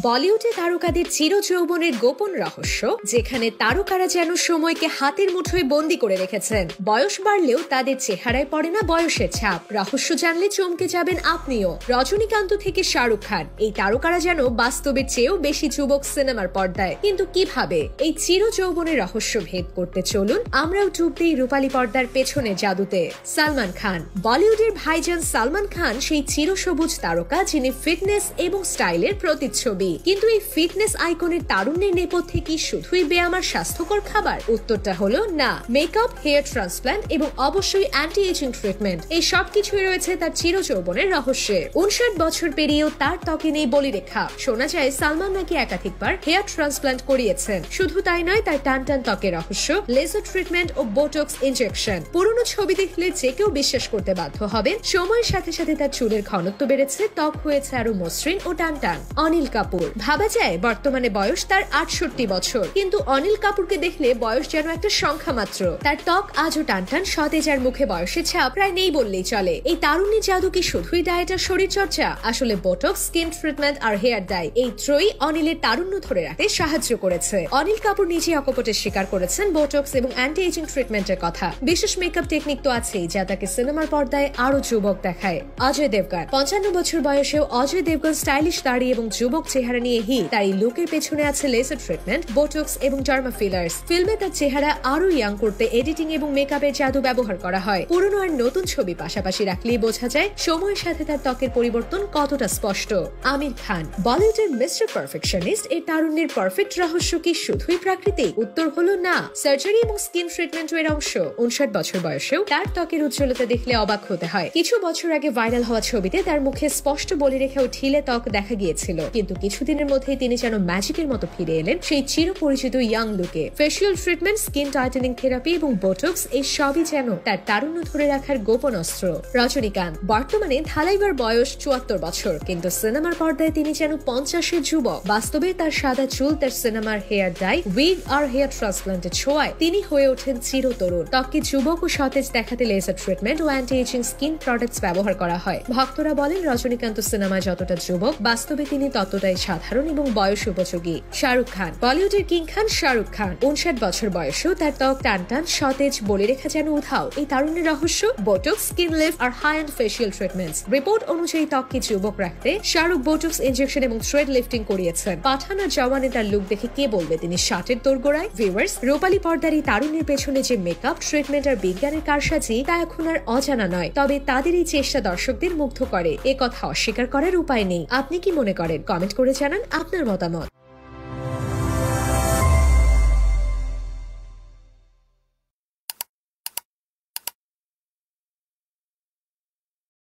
বলিউডে তারকাদের চিরযৌবনের গোপন রহস্য, যেখানে তারকারা যেন সময়কে হাতের মুঠোয় বন্দী করে রেখেছেন। বয়স বাড়লেও তাদের চেহারায় পড়ে না বয়সের ছাপ। রহস্য জানলে চমকে যাবেন আপনিও। রজনীকান্ত থেকে শাহরুখ খান, এই তারকারা যেন বাস্তবের চেয়েও বেশি যুবক সিনেমার পর্দায়। কিন্তু কিভাবে? এই চিরযৌবনের রহস্য ভেদ করতে চলুন আমরাও ডুব দিই রূপালী পর্দার পেছনে জাদুতে। সালমান খান। বলিউডের ভাইজান সালমান খান সেই চিরসবুজ তারকা, যিনি ফিটনেস এবং স্টাইলের প্রতিচ্ছবি। কিন্তু এই ফিটনেস আইকনের তারুণ্যের নেপথ্যে কি শুধুই ব্যায়াম আর স্বাস্থ্যকর খাবার? উত্তরটা হলো না। মেকআপ, হেয়ার ট্রান্সপ্ল্যান্ট এবং অবশ্যই অ্যান্টি এজিং ট্রিটমেন্ট, এই সবকিছুই রয়েছে তার চিরযৌবনের রহস্যে। 59 বছর পেরিয়েও তার ত্বকে নেই বলিরেখা। শোনা যায় সালমান নাকি একাধিকবার হেয়ার ট্রান্সপ্ল্যান্ট করিয়েছেন। শুধু তাই নয়, তার টান টান ত্বকের রহস্য, লেজার ট্রিটমেন্ট ও বোটক্স ইনজেকশন। পুরনো ছবি দেখলে যে কেউ বিশ্বাস করতে বাধ্য হবেন সময়ের সাথে সাথে তার চুলের ঘনত্ব বেড়েছে, ত্বক হয়েছে আরো মসৃণ ও টান টান। অনিল কাপুর। ভাবা যায় বর্তমানে বয়স তার 68 বছর, কিন্তু অনিল কাপুরকে দেখলে বয়স যেন একটা সংখ্যা মাত্র। তার ত্বক আজও টানটান, সতেজ, আর মুখে বয়সের ছাপ প্রায় নেই বললেই চলে। এই তারুণ্যের জাদু কি শুধুই ডায়েট আর শরীর চর্চা? আসলে বোটক্স, স্কিন ট্রিটমেন্ট আর হেয়ার ডাই, এই ত্রয়ী অনিলের তারুণ্য ধরে রাখতে সাহায্য করেছে। অনিল কাপুর নিজে অকপটে স্বীকার করেছেন বোটক্স এবং অ্যান্টি এজিং ট্রিটমেন্টের কথা। বিশেষ মেকআপ টেকনিক তো আছেই, যা তাকে সিনেমার পর্দায় আরো যুবক দেখায়। অজয় দেবগন। 55 বছর বয়সেও অজয় দেবগন স্টাইলিশ দাড়ি এবং যুবক চেহারা নিয়ে হিট। তার এই লুকের পেছনে আছে লেজার ট্রিটমেন্ট, বোটক্স এবং ডার্মা ফিলার্স। ফিল্মে তার চেহারা আরো ইয়াং করতে এডিটিং এবং মেকআপের জাদু ব্যবহার করা হয়। পুরনো আর নতুন ছবি পাশাপাশি রাখলেই বোঝা যায় সময়ের সাথে তার ত্বকের পরিবর্তন কতটা স্পষ্ট। আমির খান। বলিউডের মিস্টার পারফেকশনিস্ট, এই তারুণ্যের পারফেক্ট রহস্য কি শুধুই প্রাকৃতিক? উত্তর হলো না। সার্জারি এবং স্কিন ট্রিটমেন্ট এর অংশ। 59 বছর বয়সেও তার ত্বকের উজ্জ্বলতা দেখলে অবাক হতে হয়। কিছু বছর আগে ভাইরাল হওয়া ছবিতে তার মুখে স্পষ্ট বলিরেখা ও ঢিলে ত্বক দেখা গিয়েছিল, কিন্তু কিছুদিনের মধ্যেই তিনি যেন ম্যাজিকের মতো ফিরে এলেন সেই চিরপরিচিত ইয়াং লুকে। Facial treatment, skin tightening therapy এবং বোটক্স, এই সবই যেন তার তারুণ্য ধরে রাখার গোপন অস্ত্র। রজনীকান্ত। বর্তমানে ঢালাইবার বয়স 74 বছর, কিন্তু সিনেমার পর্দায় তিনি যেন 50-এর যুবক। বাস্তবে তার সাদা চুল, তার সিনেমার হেয়ার ডাই, উইগ আর হেয়ার ট্রান্সপ্লান্টের ছোঁয়ায় তিনি হয়ে ওঠেন চিরতরুণ। ত্বককে যুবক ও সতেজ দেখাতে লেজার ট্রিটমেন্ট ও অ্যান্টি এজিং স্কিন প্রোডাক্টস ব্যবহার করা হয়। ভক্তরা বলেন রজনীকান্ত সিনেমা যতটা যুবক, বাস্তবে তিনি ততটাই সাধারণ এবং বয়স উপযোগী। শাহরুখ খান। বলিউডের কিং খান শাহরুখ খান। 59 বছর বয়সেও তার ত্বক টানটান, সতেজ, বলিরেখা যেন উধাও। এই তারুণ্যের রহস্য বোটক্স, স্কিন লিফট আর high end facial treatments. Report অনুযায়ী ত্বককে যুবক রাখতে শাহরুখ বোটক্স ইনজেকশন এবং থ্রেড লিফটিং করিয়েছেন। পাঠান আর জওয়ানে তার লুক দেখে কে বলবে তিনি ষাটের দোরগোড়ায়? ভিউয়ার্স, রূপালী পর্দার এই তারুণ্যের পেছনে যে মেকআপ, ট্রিটমেন্ট আর বিজ্ঞানের কারসাজি, তা এখন আর অজানা নয়। তবে তাদের এই চেষ্টা দর্শকদের মুগ্ধ করে, এ কথা অস্বীকার করার উপায় নেই। আপনি কি মনে করেন? কমেন্ট করে জানান আপনার মতামত।